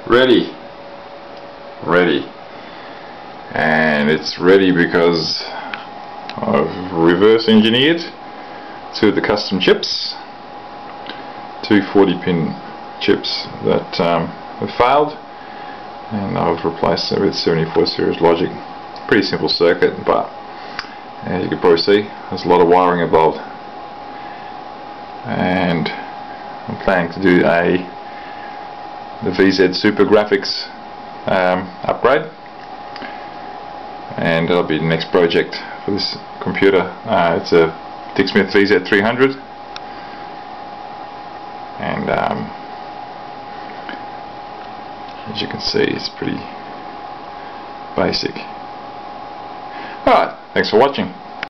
ready, and it's ready because I've reverse engineered two of the custom chips, two 40-pin chips that have failed, and I've replaced them with 74 series logic. Pretty simple circuit, but as you can probably see, there's a lot of wiring involved, and I'm planning to do the VZ Super graphics upgrade, and that'll be the next project for this computer. It's a Dick Smith VZ300, and as you can see, it's pretty basic. Alright, thanks for watching.